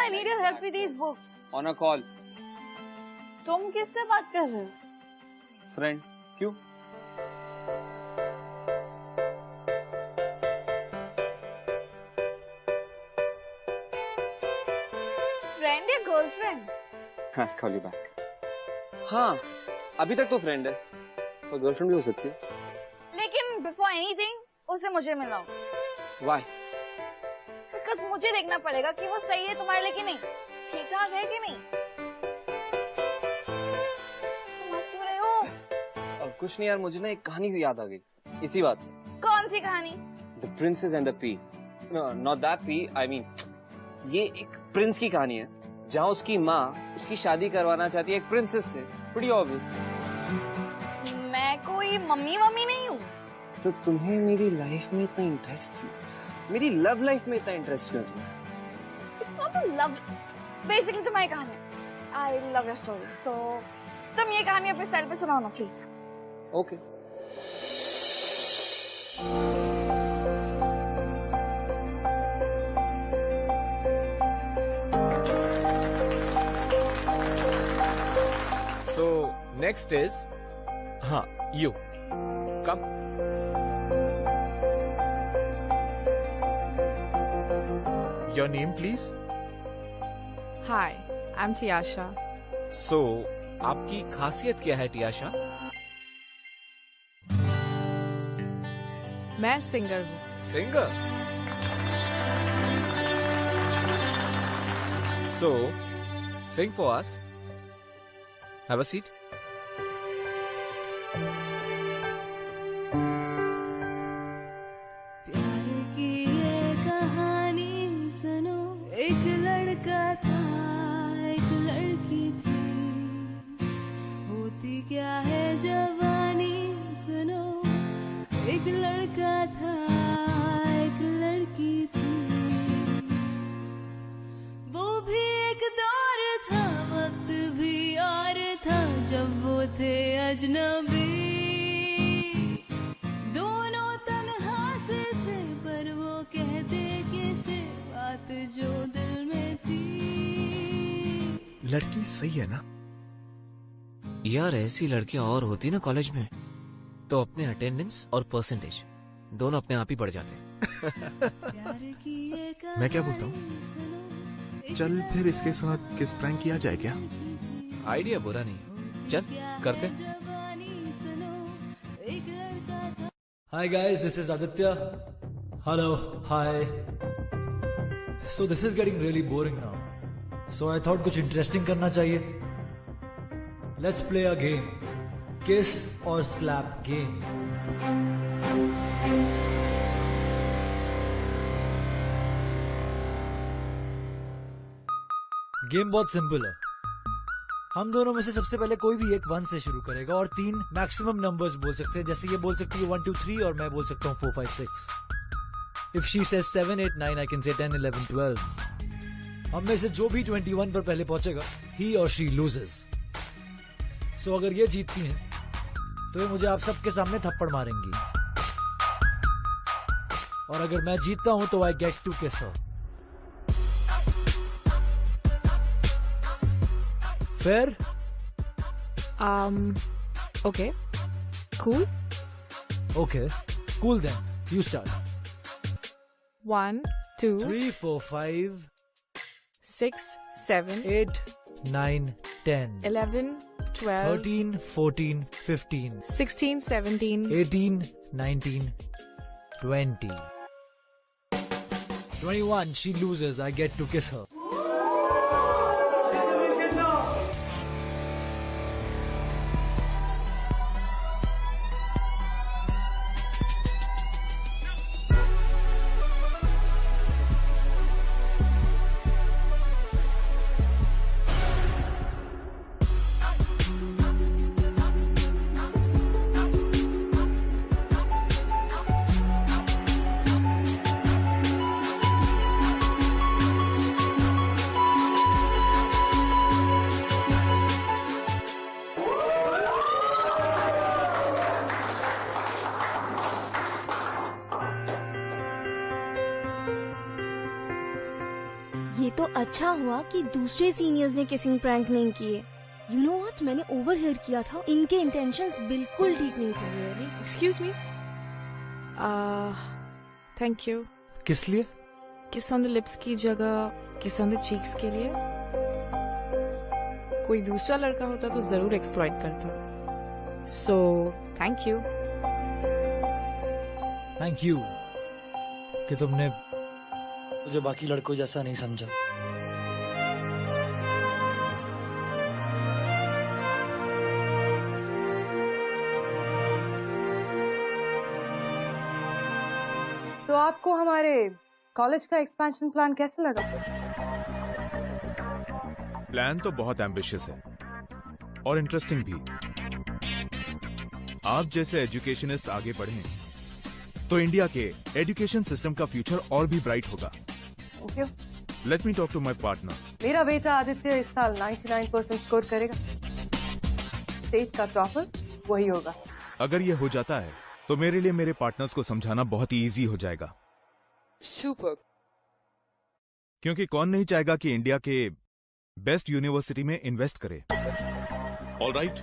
I need your help with these books. On a call. तुम किससे बात कर रहे हो? Friend. क्यों? Friend या girlfriend? I'll call you back. हाँ, अभी तक तो फ्रेंड है, और गर्लफ्रेंड भी हो सकती है। लेकिन before anything, उसे मुझे मिलाओ। Why? Because मुझे देखना पड़ेगा कि वो सही है तुम्हारे लिए कि नहीं, ठीक ठाक है कि नहीं। तुम हंस क्यों रहे हो? कुछ नहीं यार, मुझे ना एक कहानी की याद आ गई इसी बात से। कौन सी कहानी? The Princess and the Pea. No, not that pea. I mean, ये एक प्रिंस की कहानी है, जहाँ उसकी माँ उसकी शादी करवाना चाहती है एक प्रिंसेस से। Pretty obvious. मैं कोई मम्मी नहीं हूँ। तो तुम्हें मेरी लाइफ में इतना इंटरेस्ट क्यों? मेरी लव लाइफ में इतना इंटरेस्ट क्यों तुम्हें? It's not a love. Basically तुम्हारी कहानी है। I love your story. So तुम ये कहानी अपने सर पे सुनाओ ना please. Okay. So next is, you come. Your name, please. Hi, I'm Tiasha. So, आपकी खासियत क्या है, टियाशा? मैं सिंगर हूँ। Singer. So, sing for us. Have a seat. एक लड़का था, एक लड़की थी, होती क्या है जवानी सुनो। एक लड़का था, एक लड़की थी, वो भी एक दौर था, वक्त भी और था, जब वो थे अजनबी। दोनों तन्हा से थे, पर वो कहते किसे बात जो दिल में थी। लड़की सही है ना? यार ऐसी लड़कियां और होती ना कॉलेज में, तो अपने अटेंडेंस और परसेंटेज दोनों अपने आप ही बढ़ जाते हैं। मैं क्या बोलता हूँ, चल फिर इसके साथ किस प्रैंक किया जाए क्या? आइडिया बुरा नहीं, चल करते। Hi guys, this is Aditya. Hello, hi. So this is getting really boring now. So I thought कुछ interesting करना चाहिए. Let's play a game. Kiss or slap game. Game बहुत सिंपल है। हम दोनों में से सबसे पहले कोई भी एक 1 से शुरू करेगा और 3 मैक्सिमम नंबर्स बोल सकते हैं। जैसे ये बोल सकती है 1 2 3 और मैं बोल सकता हूँ 4 5 6। If she says 7 8 9, I can say 10 11 12. हम में से जो भी 21 पर पहले पहुंचेगा, he or she loses. So अगर ये जीतती हैं, तो ये मुझे आप सबके सामने थप्पड़ मारेंगी। और अगर मैं जीतता हूं तो I get to kiss her. Fair? Okay. Cool. Okay. Cool then. You start. 1 2 3 4 5 6 7 8 9 10 11 12 13 14 15 16 17 18 19 20 21. She loses. I get to kiss her. ये तो अच्छा हुआ कि दूसरे सीनियर्स ने किसिंग प्रैंक नहीं किए। यू नो व्हाट, मैंने ओवरहियर किया था, इनके इंटेंशंस बिल्कुल ठीक नहीं थे। Excuse me. Thank you. किस लिए? Kiss on the lips की जगह kiss on the cheeks के लिए। कोई दूसरा लड़का होता तो जरूर एक्सप्लॉइट करता। So thank you. Thank you कि तुमने मुझे बाकी लड़कों जैसा नहीं समझा। तो आपको हमारे कॉलेज का एक्सपेंशन प्लान कैसे लगा? प्लान तो बहुत एम्बिशियस है और इंटरेस्टिंग भी। आप जैसे एजुकेशनिस्ट आगे बढ़ें तो इंडिया के एजुकेशन सिस्टम का फ्यूचर और भी ब्राइट होगा। Okay, let me talk to my partner. मेरा बेटा आदित्य इस साल 99% स्कोर करेगा। स्टेट का टॉपर वही होगा। अगर ये हो जाता है तो मेरे लिए मेरे पार्टनर्स को समझाना बहुत ही इजी हो जाएगा। सुपर। क्योंकि कौन नहीं चाहेगा कि इंडिया के बेस्ट यूनिवर्सिटी में इन्वेस्ट करे। Alright,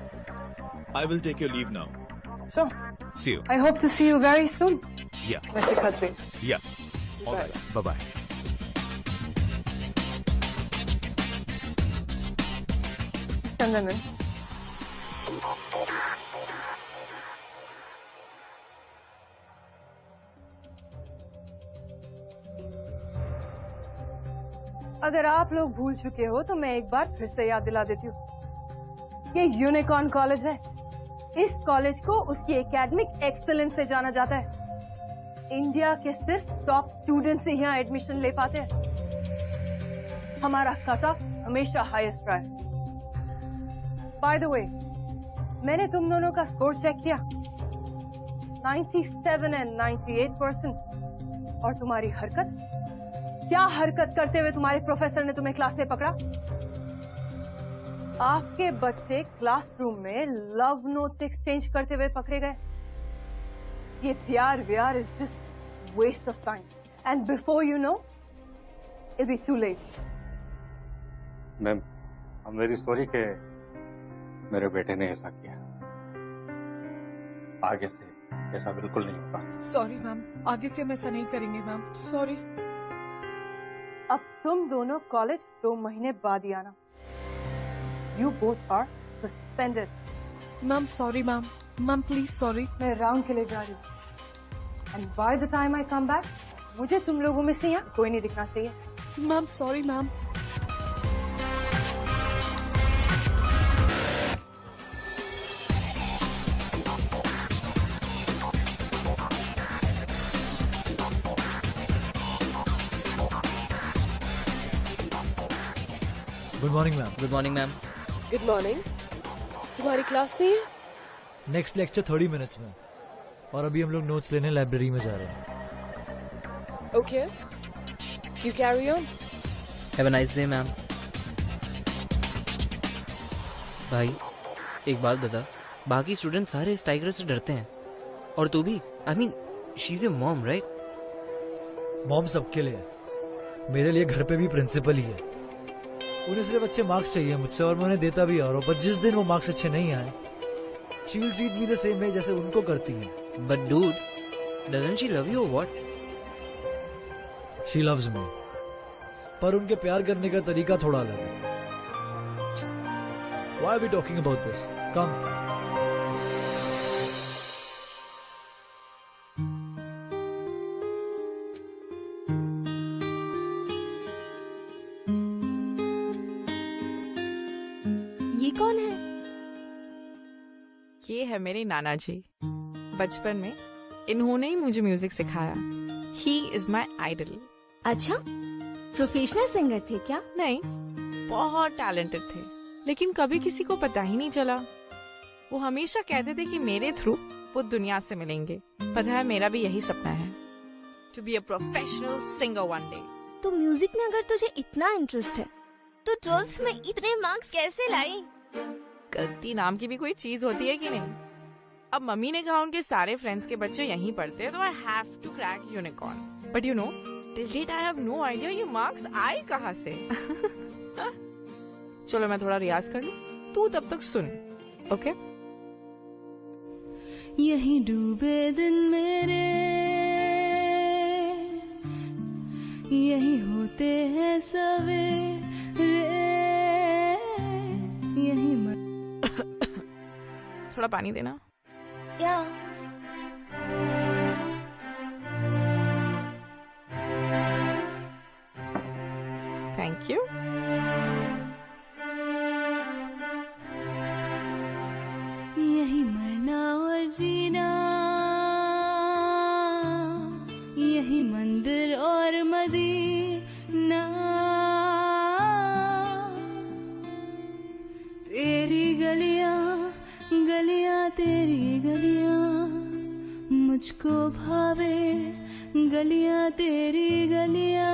I will take your leave now. Sure. See you. I hope to see you very soon. Yeah. Mr. Khatri. Yeah. All right. Bye-bye. Stand a minute. अगर आप लोग भूल चुके हो तो मैं एक बार फिर से याद दिला देती हूँ। ये यूनिकॉर्न कॉलेज है। इस कॉलेज को उसकी एकेडमिक एक्सेलेंस से जाना जाता है। इंडिया के सिर्फ टॉप स्टूडेंट्स ही यहाँ एडमिशन ले पाते हैं। हमारा कट ऑफ हमेशा हाईएस्ट रहा है। बाय द वे, मैंने तुम दोनों का स्कोर चेक किया, 97 and 98%। और तुम्हारी हरकत, क्या हरकत करते हुए तुम्हारे प्रोफेसर ने तुम्हें क्लास में पकड़ा? आपके बच्चे क्लासरूम में लव नोट्स एक्सचेंज करते हुए पकड़े गए। ये प्यार व्यार is just waste of time and before you know it be too late. Ma'am, I am very sorry कि मेरे बेटे ने ऐसा किया। आगे से ऐसा बिल्कुल नहीं होगा। सॉरी मैम, आगे से हम ऐसा नहीं करेंगे मैम। सॉरी। अब तुम दोनों कॉलेज 2 महीने बाद ही आना। You both are suspended. Ma'am, sorry, ma'am. Ma'am, please, sorry. मैं राउंड के लिए जा रही हूँ। And by the time I come back, मुझे तुम लोगों में से यहाँ कोई नहीं दिखना चाहिए। Ma'am, sorry, ma'am. Good morning ma'am. Good morning ma'am. Good morning. तुम्हारी क्लास नहीं है? नेक्स्ट लेक्चर 30 मिनट्स में, और अभी हम लोग नोट्स लेने लाइब्रेरी में जा रहे हैं। Okay, you carry on. Have a nice day ma'am. भाई एक बात बता, बाकी स्टूडेंट सारे इस टाइगर से डरते हैं और तू भी। I mean she is a mom, right? Mom सबके लिए है, मेरे लिए घर पे भी प्रिंसिपल ही है। उन्हें सिर्फ अच्छे मार्क्स चाहिए मुझसे और मैं उन्हें देता भी आ रहा हूँ, पर जिस दिन वो मार्क्स अच्छे नहीं आए, she will treat me the same way जैसे उनको करती है। But dude, doesn't she love you और व्हाट? शी लव्स मी, पर उनके प्यार करने का तरीका थोड़ा अलग है। Why are we talking about this? Come. ये कौन है? ये है मेरे नाना जी। बचपन में इन्होंने ही मुझे म्यूजिक सिखाया। He is my idol. अच्छा, प्रोफेशनल सिंगर थे क्या? नहीं, बहुत टैलेंटेड थे, लेकिन कभी किसी को पता ही नहीं चला। वो हमेशा कहते थे कि मेरे थ्रू वो दुनिया से मिलेंगे। पता है, मेरा भी यही सपना है, to be a professional singer one day. तो म्यूजिक में अगर तुझे इतना इंटरेस्ट है, तो 12th में इतने मार्क्स कैसे लाई? गलती नाम की भी कोई चीज होती है कि नहीं? अब मम्मी ने कहा उनके सारे फ्रेंड्स के बच्चे यहीं पढ़ते हैं, तो I have to crack unicorn. But you know, till date I have no idea ये मार्क्स आए कहाँ से। चलो मैं थोड़ा रियाज कर लूं, तू तब तक सुन, ओके? यही डूबे दिन मेरे, यही होते हैं सवेरे, यही थोड़ा पानी देना। या थैंक यू। यही मरना और जीना, यही मंदिर और मदीना, तेरी गलियां गलियां तेरी गलियां, मुझको भावे गलियां तेरी गलियां।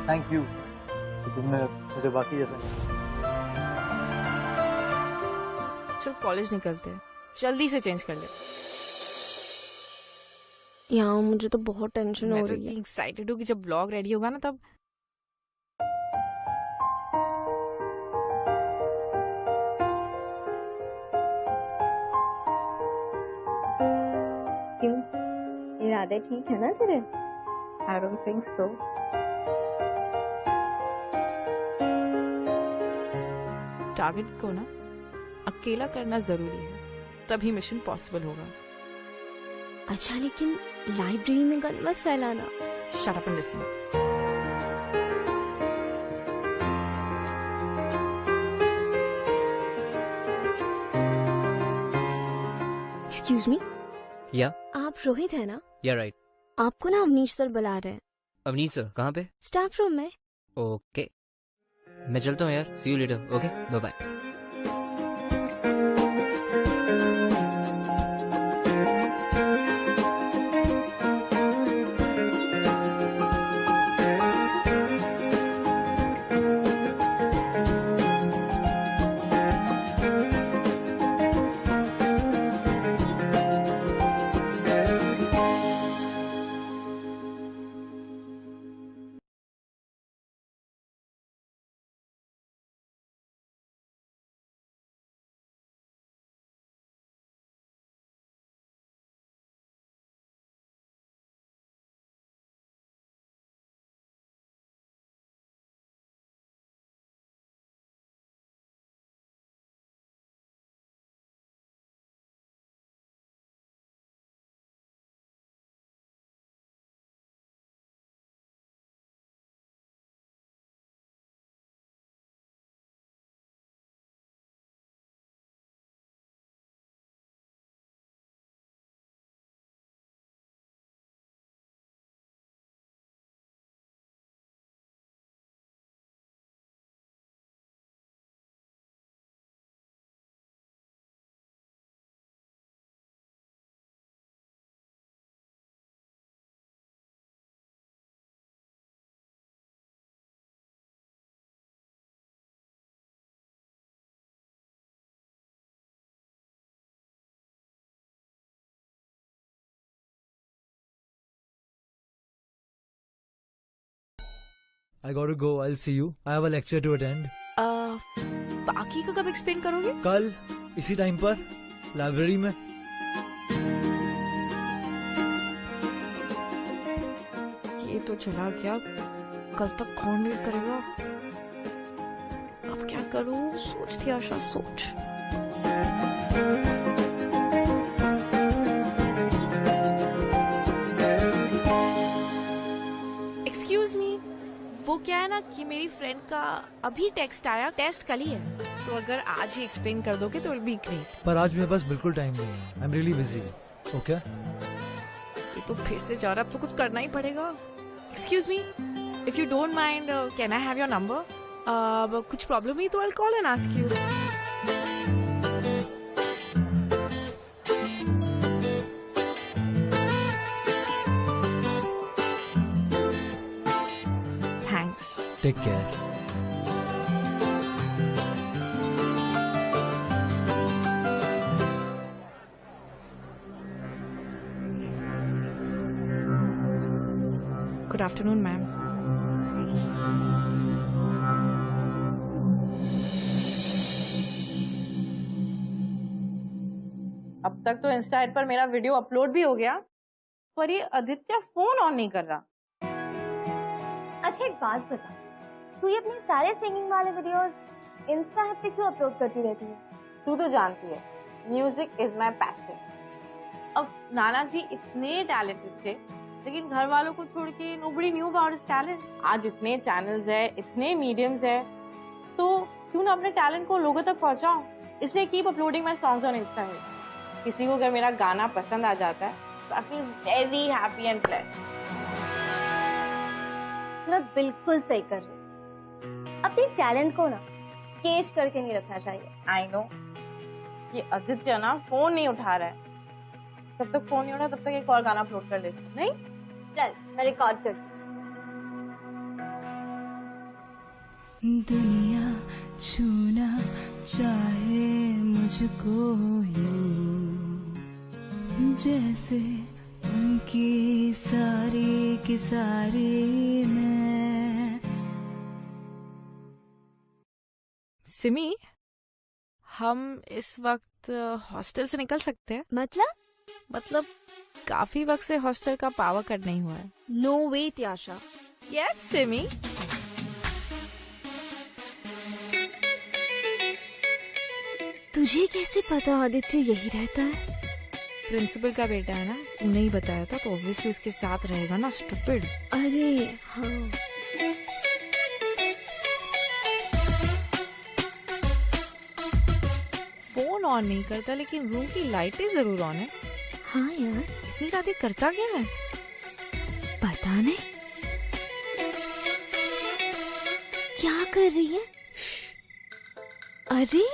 थैंक यू कि तुमने मुझे बाकी जैसा नहीं। चल कॉलेज निकलते हैं, जल्दी से चेंज कर ले। यहाँ मुझे तो बहुत टेंशन हो मैं तो रही है। इतनी एक्साइटेड हूँ कि जब ब्लॉग रेडी होगा ना तब। क्यों, इरादे ठीक है ना तेरे? I don't think so. Target को ना अकेला करना जरूरी है, तभी मिशन पॉसिबल होगा। अच्छा लेकिन लाइब्रेरी में गन मत फैलाना। Shut up and listen. Excuse me, या आप रोहित है ना? या राइट। आपको ना अवनीश सर बुला रहे हैं। अवनीश सर कहाँ पे? स्टाफ रूम में। ओके मैं चलता हूँ यार, see you later. Okay bye bye. I gotta go. I'll see you. I have a lecture to attend. बाकी का कब एक्सप्लेन करोगे? कल इसी टाइम पर लाइब्रेरी में। ये तो चला गया, कल तक कौन वेट करेगा? अब क्या करूं? सोचती आशा सोच। एक्सक्यूज मी, वो क्या है ना कि मेरी फ्रेंड का अभी टेक्स्ट आया, टेस्ट कल ही है, तो अगर आज ही एक्सप्लेन कर दोगे तो विल बी ग्रेट। पर आज मेरे पास बिल्कुल टाइम नहीं है। आई एम रियली बिजी। ओके ये तो फिर से जा रहा, अब तो कुछ करना ही पड़ेगा। Excuse me, if you don't mind can I have your number? कुछ प्रॉब्लम हुई तो I will call and ask you. Take care. Good afternoon ma'am. अब तक तो इंस्टा पर मेरा वीडियो अपलोड भी हो गया, पर ये आदित्य फोन ऑन नहीं कर रहा। अच्छा एक बात बता, तू ये अपने सारे सिंगिंग वाले वीडियोस इंस्टा पे क्यों अपलोड करती रहती है? तू तो जानती है, म्यूजिक इज माई पैशन। अब नाना जी इतने टैलेंटेड थे, लेकिन घर वालों को छोड़ के nobody knew about his talent. आज इतने चैनल्स है, इतने मीडियम्स है, तो क्यों ना अपने टैलेंट को लोगों तक पहुंचाऊं। इसलिए keep uploading my songs on Insta. किसी को अगर मेरा गाना पसंद आ जाता है तो I feel very happy and blessed. मैं बिल्कुल सही कर रही हूँ। अपने टैलेंट को ना केश करके नहीं रखना चाहिए। आई नो, ये आदित्य ना फोन नहीं उठा रहा है। जब तक फोन नहीं उठा तब तक एक और गाना अपलोड कर लेती। नहीं चल मैं रिकॉर्ड करती। दुनिया छूना चाहे मुझको यूं, जैसे उनकी सारी की सारी मैं। सिमी, हम इस वक्त हॉस्टल से निकल सकते हैं? मतलब काफी वक्त से हॉस्टल का पावर कट नहीं हुआ है। नो वे त्याशा। यस सिमी। तुझे कैसे पता आदित्य यही रहता है? प्रिंसिपल का बेटा है ना, तूने ही बताया था, तो ऑब्वियसली उसके साथ रहेगा ना, स्टूपिड। अरे हाँ। फोन ऑन नहीं करता, लेकिन रूम की लाइटें जरूर ऑन है। हाँ यार, इतनी रातें करता क्या है? पता नहीं क्या कर रही है। अरे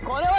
कौन है?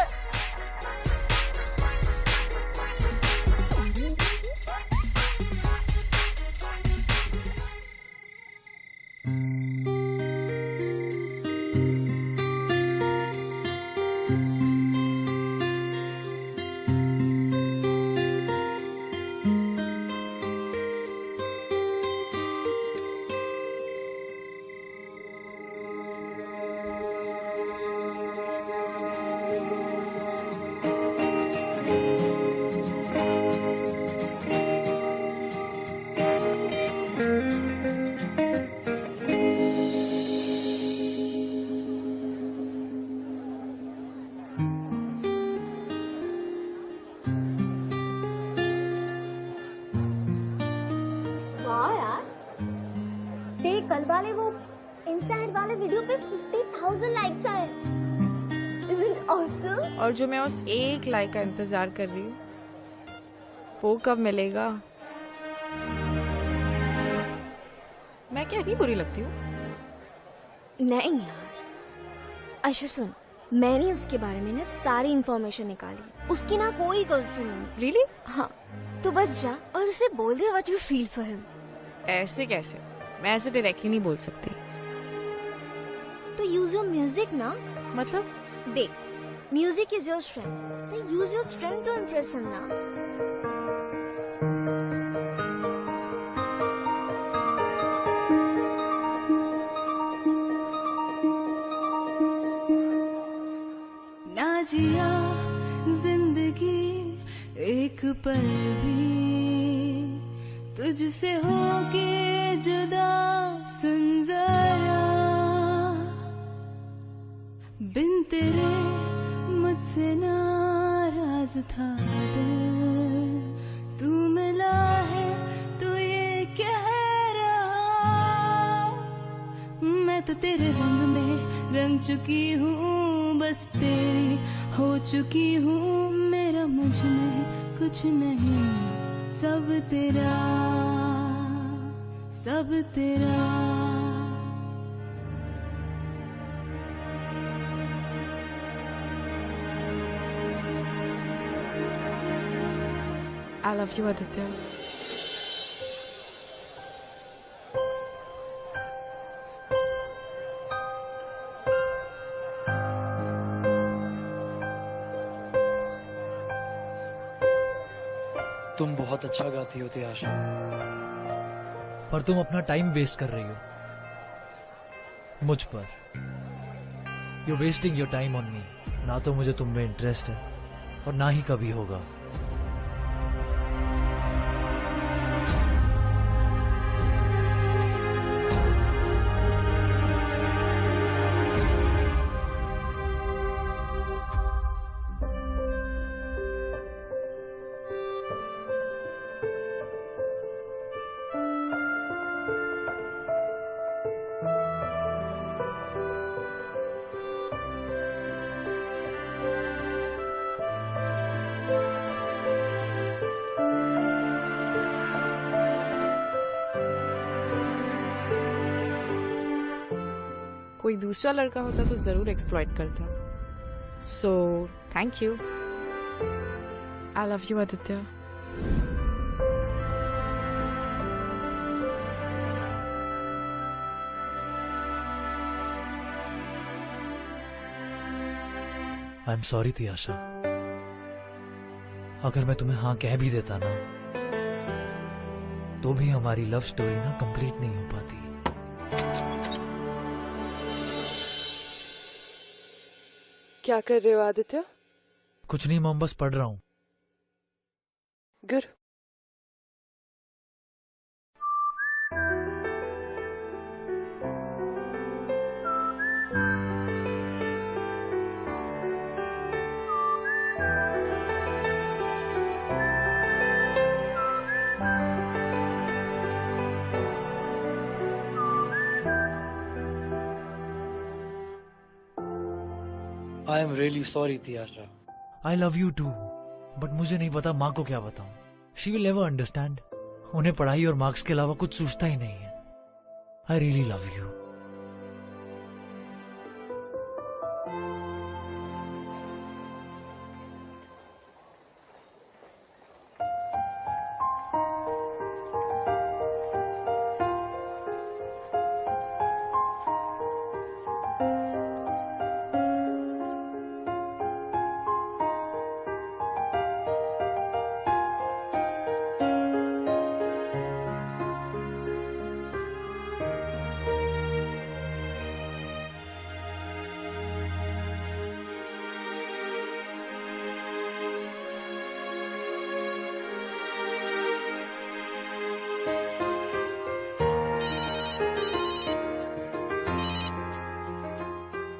कल वाले वो इंस्टा वाले वीडियो पे 50,000 लाइक्स आए। Isn't awesome? और जो मैं उस एक लाइक का इंतजार कर रही हूँ, वो कब मिलेगा? मैं क्या ही बुरी लगती हूँ? नहीं यार, अच्छा सुन, मैंने उसके बारे में ना सारी इंफॉर्मेशन निकाली। उसकी ना कोई गर्लफ्रेंड नहीं। Really? हाँ, तू बस जा और उसे बोल दे what you feel for him। ऐसे कैसे? मैं ऐसे डायरेक्टली नहीं बोल सकती। तो यूज योर म्यूजिक ना। मतलब? देख, म्यूजिक इज योर स्ट्रेंथ, तो use your strength to impress him ना। ना जिया जिंदगी एक पल भी तुझसे होके जुदा, सुन जरा बिन तेरे मुझसे नाराज था दिल, तू मिला है तो ये कह रहा, मैं तो तेरे रंग में रंग चुकी हूँ, बस तेरी हो चुकी हूँ, मेरा मुझ में कुछ नहीं, सब तेरा, सब तेरा। I love you, Aditya. तुम बहुत अच्छा गाती हो त्याशा, पर तुम अपना टाइम वेस्ट कर रही हो मुझ पर। You wasting your time on me. ना तो मुझे तुम में इंटरेस्ट है और ना ही कभी होगा। कोई दूसरा लड़का होता तो जरूर एक्सप्लॉइट करता। So thank you. I love you Aditya. I am sorry Tiasha. अगर मैं तुम्हें हाँ कह भी देता ना, तो भी हमारी लव स्टोरी ना कंप्लीट नहीं हो पाती। क्या कर रहे हो आदित्य? कुछ नहीं मॉम, बस पढ़ रहा हूँ। Good. I am really sorry Tiasha. I love you too, but मुझे नहीं पता माँ को क्या बताऊं। She will never understand. उन्हें पढ़ाई और मार्क्स के अलावा कुछ सूझता ही नहीं है। I really love you.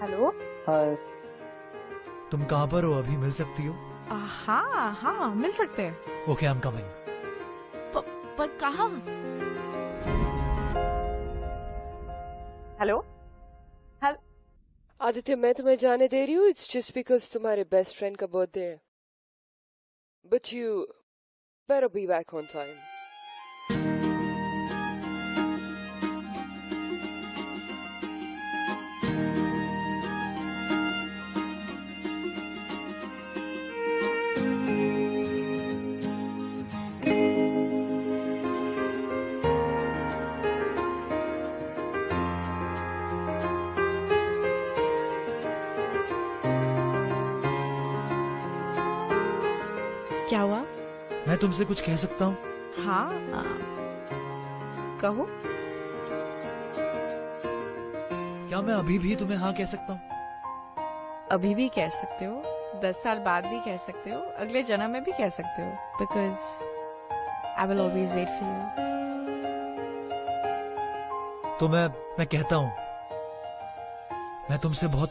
Hello. Hi. तुम कहाँ पर हो? अभी मिल सकती हो? हाँ हाँ मिल सकते हैं। Okay, I am coming. पर कहाँ? हेलो। आदित्य, मैं तुम्हें जाने दे रही हूँ। इट्स जस्ट बिकॉज तुम्हारे बेस्ट फ्रेंड का बर्थडे है। But you better be back on time. क्या हुआ? मैं तुमसे कुछ कह सकता हूँ? हाँ कहो। क्या मैं अभी भी तुम्हें हाँ कह सकता हूँ? अभी भी कह सकते हो, 10 साल बाद भी कह सकते हो, अगले जन्म में भी कह सकते हो। Because I will always wait for you. तो मैं कहता हूँ, मैं तुमसे बहुत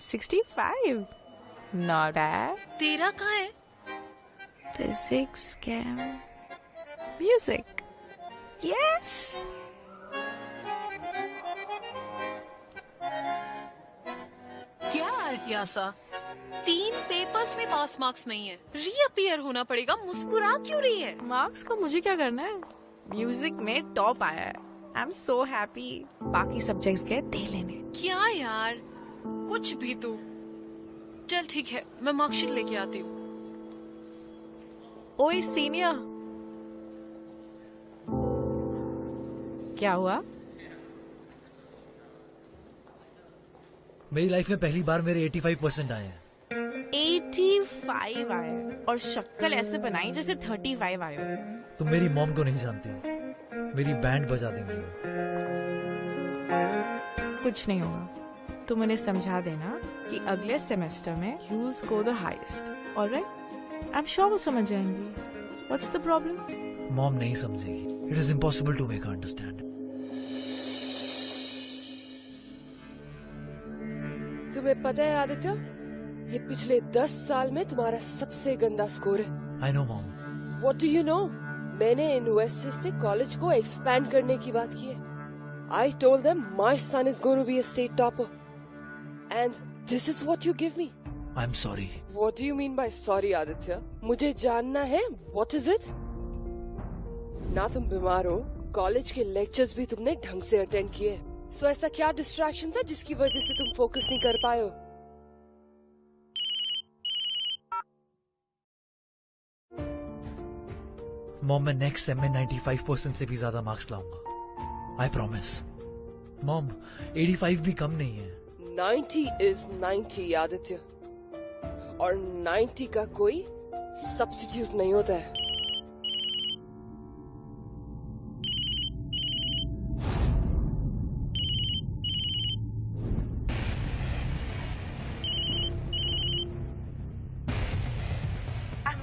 65 Not bad. तेरा कहाँ है? Physics, chem, music. Yes. क्या अर्पियासा, 3 पेपर्स में पास मार्क्स नहीं है, रीअपियर होना पड़ेगा, मुस्कुरा क्यों रही है? मार्क्स को मुझे क्या करना है? म्यूजिक में टॉप आया है। I am so happy. बाकी सब्जेक्ट्स गए दे लेने। क्या यार, कुछ भी तो। चल ठीक है, मैं मार्कशीट लेके आती हूँ। ओए सीनियर, क्या हुआ? मेरी लाइफ में पहली बार मेरे 85% आए हैं। 85 आए हैं और शक्ल ऐसे बनाई जैसे 35 आए हो। तुम मेरी मॉम को नहीं जानती, मेरी बैंड बजा देंगे। कुछ नहीं होगा, तुम उन्हें समझा देना कि अगले सेमेस्टर में you will score the highest. Alright, I am sure वो समझ जाएंगी। What's the problem? मॉम नहीं समझेगी। It is impossible to make her understand. तुम्हें पता है आदित्य, ये पिछले 10 साल में तुम्हारा सबसे गंदा स्कोर है। I know mom. What do you know? मैंने इन्वेस्टर्स से कॉलेज को एक्सपैंड करने की बात की है। I told them my son is going to be a state topper and this is what you give me. I am sorry. What do you mean by sorry Aditya? मुझे जानना है, व्हाट इज इट? ना तुम बीमार हो, college के lectures भी तुमने ढंग से अटेंड किए। सो ऐसा क्या डिस्ट्रैक्शन था जिसकी वजह से तुम फोकस नहीं कर पाए हो? मॉम, मैं नेक्स्ट सेम में 95% से भी ज्यादा मार्क्स लाऊंगा। I promise. मॉम, 85 भी कम नहीं है। 90 इज 90 आदित्य, और 90 का कोई सब्स्टिट्यूट नहीं होता है।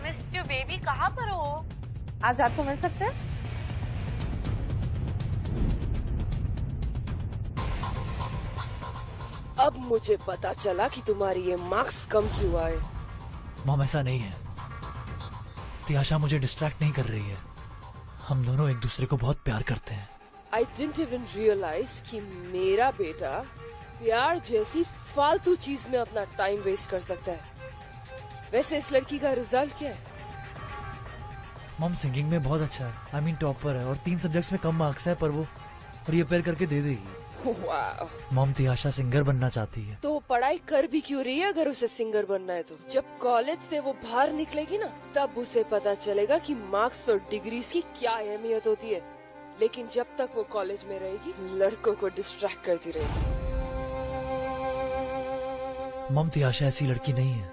मिस्टर बेबी, कहाँ पर हो? आज आपको मिल सकते हैं? अब मुझे पता चला कि तुम्हारी ये मार्क्स कम क्यों आए। मॉम, ऐसा नहीं है। तियाशा मुझे डिस्ट्रैक्ट नहीं कर रही है। हम दोनों एक दूसरे को बहुत प्यार करते हैं। I didn't even realize कि मेरा बेटा प्यार जैसी फालतू चीज में अपना टाइम वेस्ट कर सकता है। वैसे इस लड़की का रिजल्ट क्या है? मॉम, सिंगिंग में बहुत अच्छा है। आई मीन टॉपर है, और 3 सब्जेक्ट्स में कम मार्क्स है, पर वो रीअपेयर करके दे देगी। वाह। मॉम, तियाशा सिंगर बनना चाहती है। तो पढ़ाई कर भी क्यों रही है अगर उसे सिंगर बनना है तो? जब कॉलेज से वो बाहर निकलेगी ना, तब उसे पता चलेगा कि मार्क्स और डिग्रीज की क्या अहमियत होती है। लेकिन जब तक वो कॉलेज में रहेगी, लड़कों को डिस्ट्रैक्ट करती रहेगी। मॉम, तियाशा ऐसी लड़की नहीं है।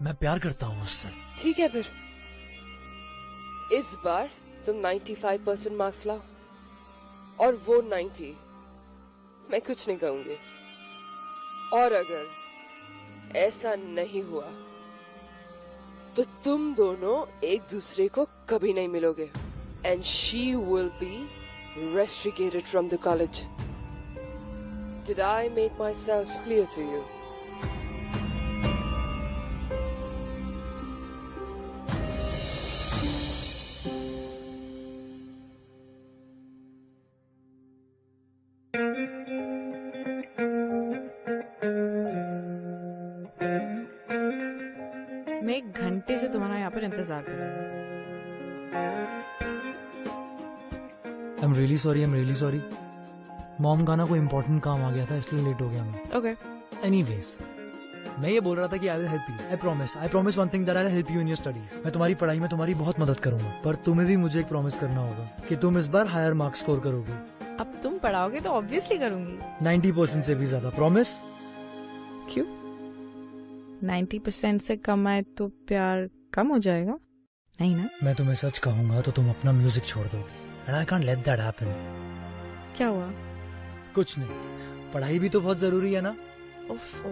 मैं प्यार करता हूँ उससे। ठीक है फिर, इस बार तुम 95% मार्क्स लाओ और वो 90। मैं कुछ नहीं कहूंगी। और अगर ऐसा नहीं हुआ तो तुम दोनों एक दूसरे को कभी नहीं मिलोगे। And she will be restricted from the college. Did I make myself clear to you? मैं 1 घंटे से तुम्हारा यहाँ पर इंतजार कर रही आई एम रियली सॉरी। मॉम का ना कोई इम्पोर्टेंट काम आ गया था, इसलिए लेट हो गया मैं। ओके। एनीवेज, मैं ये बोल रहा था कि I will help you. I promise one thing, that I will help you in your studies. मैं तुम्हारी पढ़ाई में तुम्हारी बहुत मदद करूंगा, पर तुम्हें भी मुझे एक प्रॉमिस करना होगा कि तुम इस बार हायर मार्क्स स्कोर करोगे। अब तुम पढ़ाओगे तो ऑब्वियसली करूंगी। 90% से भी ज्यादा। प्रॉमिस? क्यों? 90% से कम आए तो प्यार कम हो जाएगा? नहीं ना? मैं तुम्हें सच कहूंगा तो तुम अपना म्यूजिक छोड़ दोगे, and I can't let that happen. क्या हुआ? कुछ नहीं, पढ़ाई भी तो बहुत जरूरी है ना। ओफो,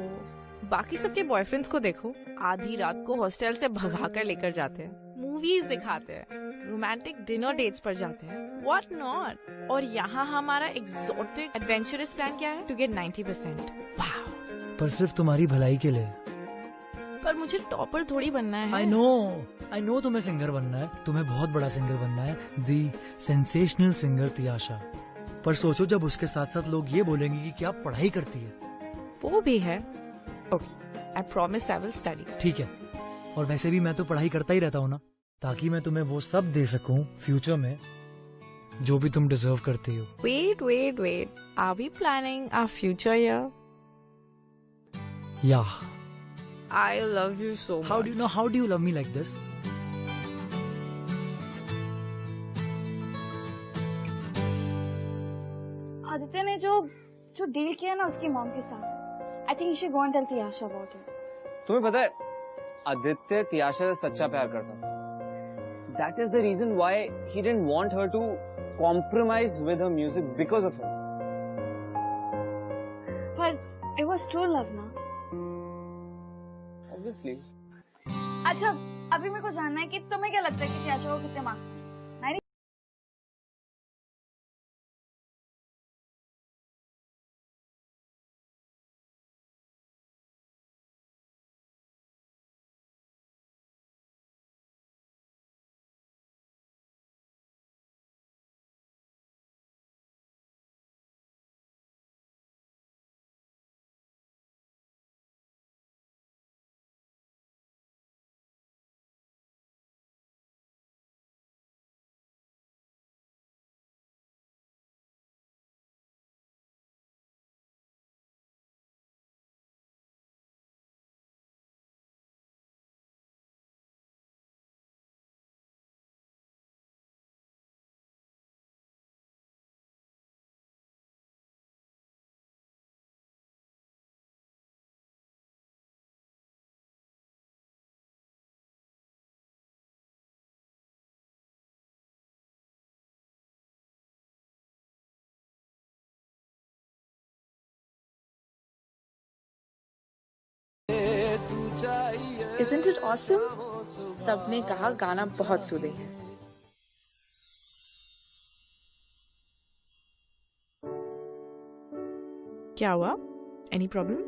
बाकी सबके बॉयफ्रेंड्स को देखो, आधी रात को हॉस्टल से भगा कर लेकर जाते हैं, मूवीज दिखाते हैं, रोमांटिक डिनर डेट्स पर जाते हैं, व्हाट नॉट। और यहाँ हमारा एक्सोटिक एडवेंचरस प्लान क्या है? To get 90%। वाओ, पर सिर्फ तुम्हारी भलाई के लिए। पर मुझे टॉपर थोड़ी बनना है। आई नो तुम्हें सिंगर बनना है, तुम्हें बहुत बड़ा सिंगर बनना है, दी सेंसेशनल सिंगर तियाशा। पर सोचो जब उसके साथ साथ लोग ये बोलेंगे कि क्या पढ़ाई करती है। वो भी है। Okay, I promise I will study. ठीक है, और वैसे भी मैं तो पढ़ाई करता ही रहता हूँ ना, ताकि मैं तुम्हें वो सब दे सकूं फ्यूचर में जो भी तुम डिजर्व करती हो। Wait. Are we planning our future here? Yeah. I love you so much. How do you love me like this? Aditya ने जो डील किया ना उसकी मॉम के साथ, I think you should go and tell Tiyasha about it. तुम्हें पता है आदित्य तियाशा से सच्चा प्यार करता था। That is the reason why he didn't want her to compromise with her music because of him. But it was true love ना? Obviously. अच्छा, अभी मेरे को जानना है कि तुम्हें क्या लगता है कि तियाशा को कितने मार्क्स? Isn't it awesome? सबने कहा गाना बहुत सूदिंग है। क्या हुआ? Any problem?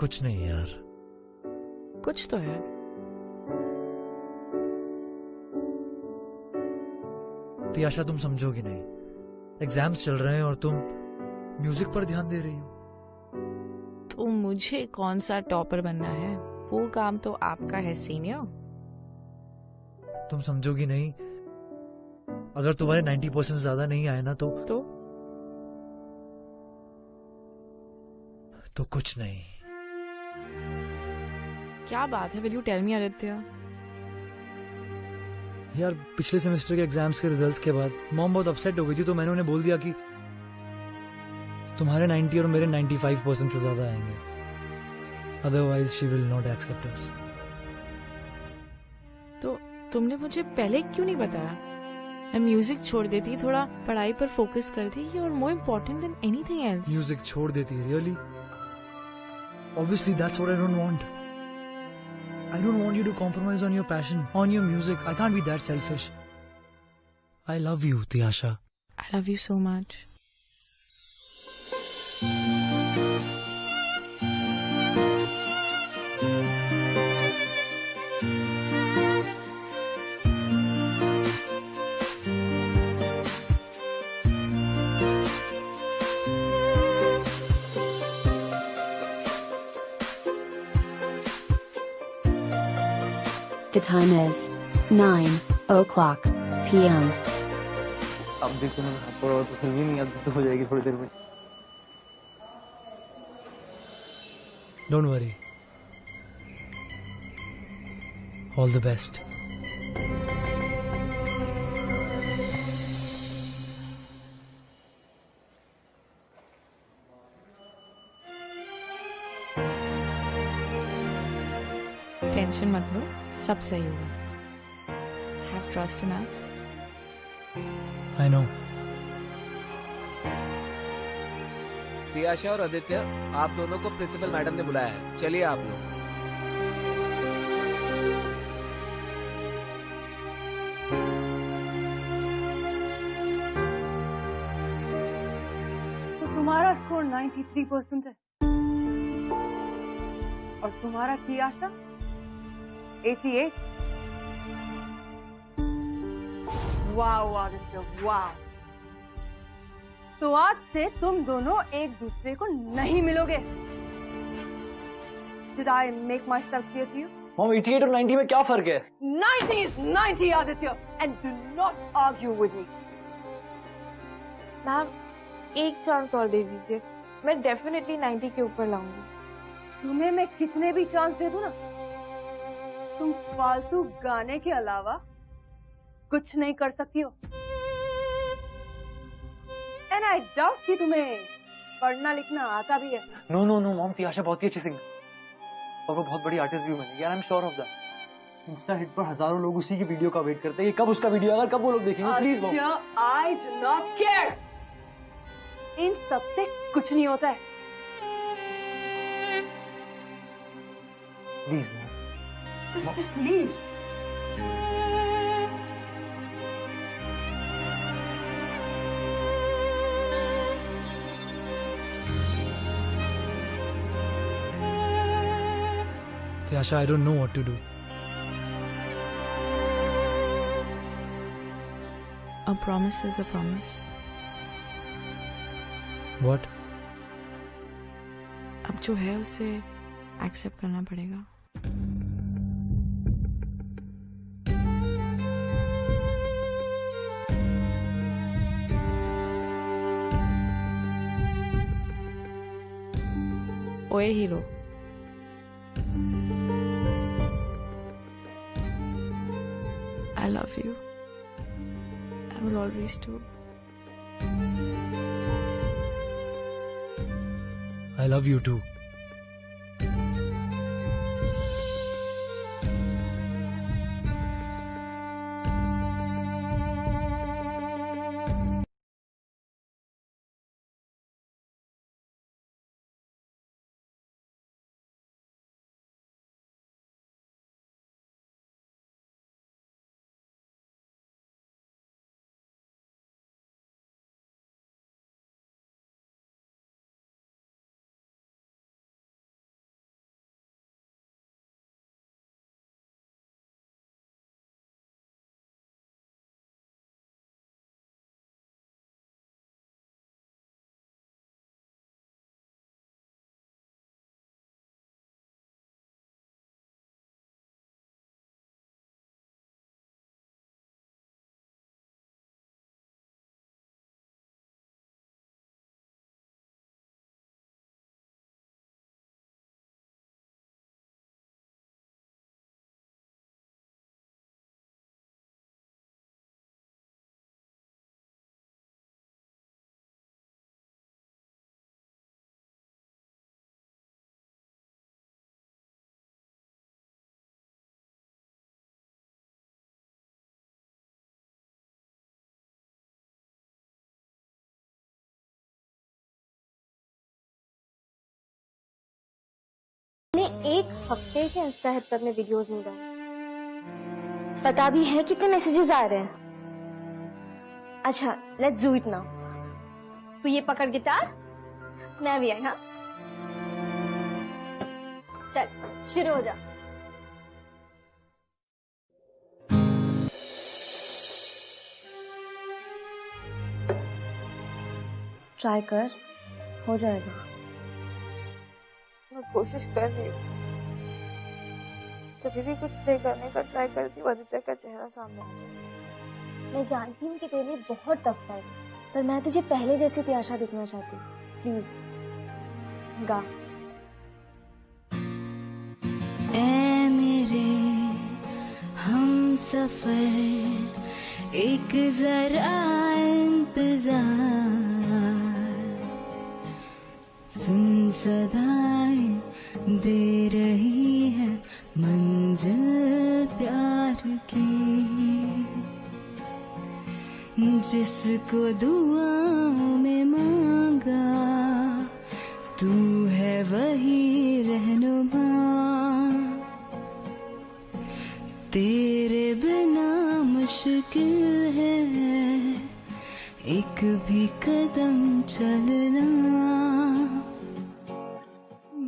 कुछ नहीं यार। कुछ तो है। तियाशा तुम समझोगी नहीं, एग्जाम्स चल रहे हैं और तुम म्यूजिक पर ध्यान दे रही हो। तो मुझे कौन सा टॉपर बनना है? वो काम तो आपका है सीनियर। तुम समझोगी नहीं, अगर तुम्हारे 90% ज्यादा नहीं आए ना तो कुछ नहीं। क्या बात है? Will you tell me Aditya? यार पिछले सेमेस्टर के एग्जाम्स के रिजल्ट्स के बाद मॉम बहुत अपसेट हो गई थी, तो मैंने उन्हें बोल दिया कि तुम्हारे 90 और मेरे 95% से ज्यादा आएंगे, otherwise she will not accept us. तो तुमने मुझे पहले क्यों नहीं बताया? मैं म्यूजिक छोड़ देती, थोड़ा पढ़ाई पर फोकस करती। You are more important than anything else. Music छोड़ देती? Really? Obviously that's what I don't want. I don't want you to compromise on your passion, on your music. I can't be that selfish. I love you, Tiyasha. I love you so much. The time is 9:00 p.m. अब देखो ना, पढ़ो तो फिर भी नहीं आदत हो जाएगी थोड़ी देर में। Don't worry. All the best. Tension मत लो, सब सही होगा। Have trust in us. I know. Tiyasha और आदित्य, आप दोनों को प्रिंसिपल मैडम ने बुलाया है, चलिए आप लोग। तो तुम्हारा स्कोर 93% है। और तुम्हारा तियाशा 88। वाह आदित्य वाह। तो आज से तुम दोनों एक दूसरे को नहीं मिलोगे। Did I make myself clear to you? Mom 88 और 90 में क्या फर्क है? 90 is 90 Aditya, and do not argue with me. Ma'am एक चांस और दे दीजिए, मैं डेफिनेटली 90 के ऊपर लाऊंगी। तुम्हें मैं कितने भी चांस दे दूं ना, तुम फालतू गाने के अलावा कुछ नहीं कर सकती हो। एंड आई डाउट कि तुम्हें पढ़ना लिखना आता भी है। No no no mom, Tiyasha बहुत ही अच्छी सिंगर और वो बहुत बड़ी आर्टिस्ट भी बनेगी यार, आई am sure of that. Insta hit पर हजारों लोग उसी की वीडियो का वेट करते हैं कि कब उसका वीडियो आएगा, कब वो लोग देखेंगे। Please mom. I do not care. इन सब से कुछ नहीं होता है। Please mom. Just leave. Tiasha, I don't know what to do. A promise is a promise. What? अब जो है उसे एक्सेप्ट करना पड़ेगा। ओए hero, I love you. I will always do. I love you too. मैंने एक हफ्ते से इंस्टा हिट पर में वीडियोस नहीं डाली। पता भी है कितने मैसेजेस आ रहे हैं। अच्छा, लेट्स डू इट नाउ। तो ये पकड़ गिटार, मैं भी आई। हाँ चल शुरू हो जा। ट्राई कर, हो जाएगा। मैं कोशिश कर रही हूँ। जब भी कुछ प्ले करने का ट्राई करती हूँ, आदित्य का चेहरा सामने आता है। मैं जानती हूँ कि तेरे लिए बहुत टफ है, पर मैं तुझे पहले जैसी तियाशा दिखना चाहती हूँ। प्लीज गा। ऐ मेरे हम सफर, एक जरा इंतजार, सुन सदाएं दे रही है मंजिल प्यार की। जिसको दुआओं में मांगा, तू है वही रहनुमा। तेरे बिना मुश्किल है एक भी कदम चलना।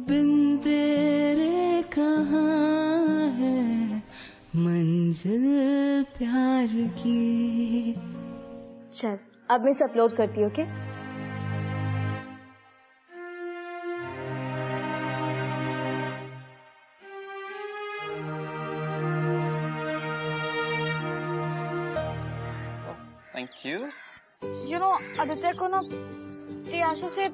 बिन तेरे मंजिल प्यार की। चल अब मैं इसे अपलोड करती हूँ, okay? Thank you. You know Aditya को ना त्याशा से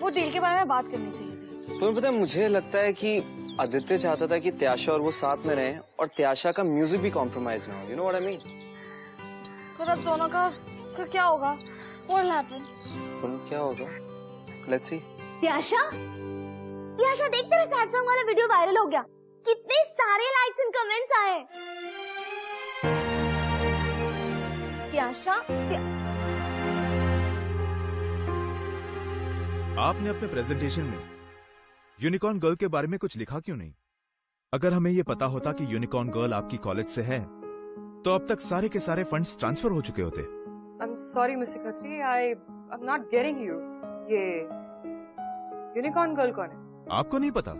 वो डील के बारे में बात करनी चाहिए थी। तुम्हें पता है, मुझे लगता है कि आदित्य चाहता था कि त्याशा और वो साथ में रहें और त्याशा का म्यूजिक भी कॉम्प्रोमाइज ना हो। You know what I mean? फिर अब दोनों का फिर क्या होगा? What will happen? दोनों क्या होगा? Let's see. त्याशा, त्याशा देख तेरा सैड सॉन्ग वाला वीडियो वायरल हो गया। कितने सारे लाइक्स एंड कमेंट्स आए। त्याशा, आपने अपने प्रेजेंटेशन में यूनिकॉर्न गर्ल के बारे में कुछ लिखा क्यों नहीं? अगर हमें ये पता होता कि यूनिकॉर्न गर्ल आपकी कॉलेज से है, तो अब तक सारे के सारे फंड्स ट्रांसफर हो चुके होते। I'm sorry, Mr. Khatri, I'm not getting you. ये यूनिकॉर्न गर्ल कौन है? आपको नहीं पता?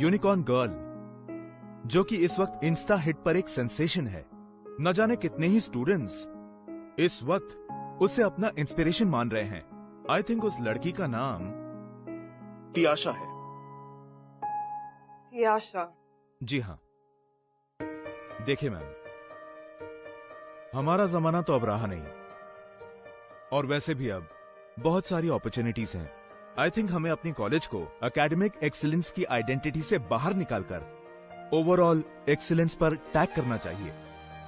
यूनिकॉर्न गर्ल, जो कि इस वक्त इंस्टा हिट पर एक सेंसेशन है। न जाने कितने ही स्टूडेंट्स इस वक्त उसे अपना इंस्पिरेशन मान रहे हैं। आई थिंक उस लड़की का नाम तियाशा है। त्याशा? जी हाँ। देखिए मैम, हमारा जमाना तो अब रहा नहीं, और वैसे भी अब बहुत सारी अपॉर्चुनिटीज हैं। आई थिंक हमें अपनी कॉलेज को एकेडमिक एक्सीलेंस की आइडेंटिटी से बाहर निकालकर ओवरऑल एक्सीलेंस पर टैग करना चाहिए।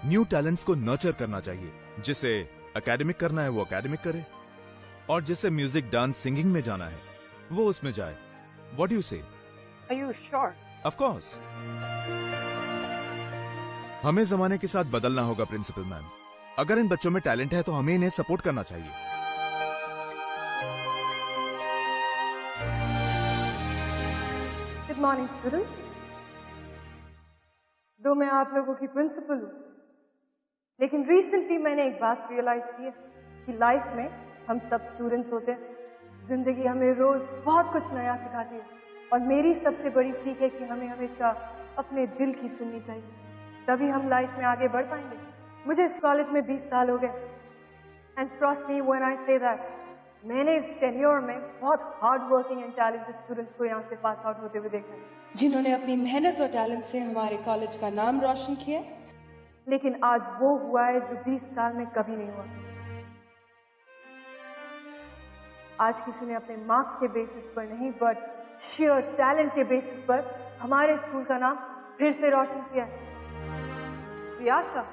न्यू टैलेंट्स को नर्चर करना चाहिए। जिसे एकेडमिक करना है वो एकेडमिक करे, और जिसे म्यूजिक, डांस, सिंगिंग में जाना है वो उसमें जाए। व्हाट डू यू से? Are you sure? Of course. हमें जमाने के साथ बदलना होगा प्रिंसिपल मैम। अगर इन बच्चों में टैलेंट है तो हमें इन्हें सपोर्ट करना चाहिए। Good morning student. दो मैं आप लोगों की प्रिंसिपल हूँ, लेकिन रिसेंटली मैंने एक बात रियलाइज की है कि लाइफ में हम सब स्टूडेंट्स होते हैं। जिंदगी हमें रोज बहुत कुछ नया सिखाती है, और मेरी सबसे बड़ी सीख है कि हमें हमेशा अपने दिल की सुननी चाहिए, तभी हम लाइफ में आगे बढ़ पाएंगे। मुझे इस कॉलेज में 20 साल हो गए, and trust me when I say that, मैंने इस टेन्योर में बहुत hard working and talented students को यहाँ से पास आउट होते हुए देखा है, जिन्होंने अपनी मेहनत और टैलेंट से हमारे कॉलेज का नाम रोशन किया। लेकिन आज वो हुआ है जो 20 साल में कभी नहीं हुआ। आज किसी ने अपने मार्क्स के बेसिस पर नहीं, बट शेयर टैलेंट के बेसिस पर हमारे स्कूल का नाम फिर से रोशन किया है। त्याशा,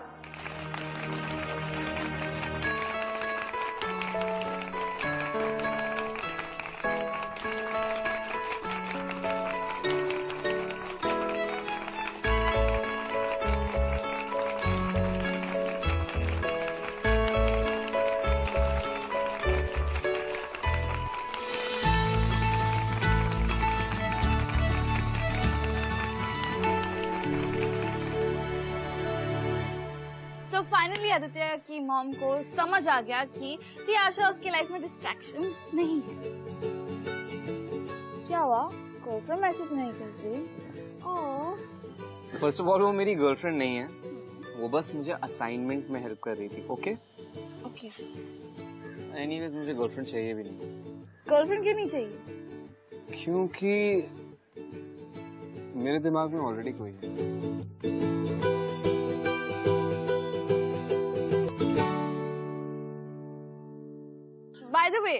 फाइनली आदित्य की मॉम को समझ आ गया कि त्याशा उसकी लाइफ में डिस्ट्रैक्शन नहीं है। क्या हुआ? गर्लफ्रेंड मैसेज नहीं कर रही? फर्स्ट ऑफ ऑल वो मेरी गर्लफ्रेंड नहीं है, वो बस मुझे असाइनमेंट में हेल्प कर रही थी। Okay okay. एनीवेज मुझे गर्लफ्रेंड चाहिए भी नहीं। गर्लफ्रेंड क्यों नहीं चाहिए? क्योंकि मेरे दिमाग में ऑलरेडी कोई है। By the way,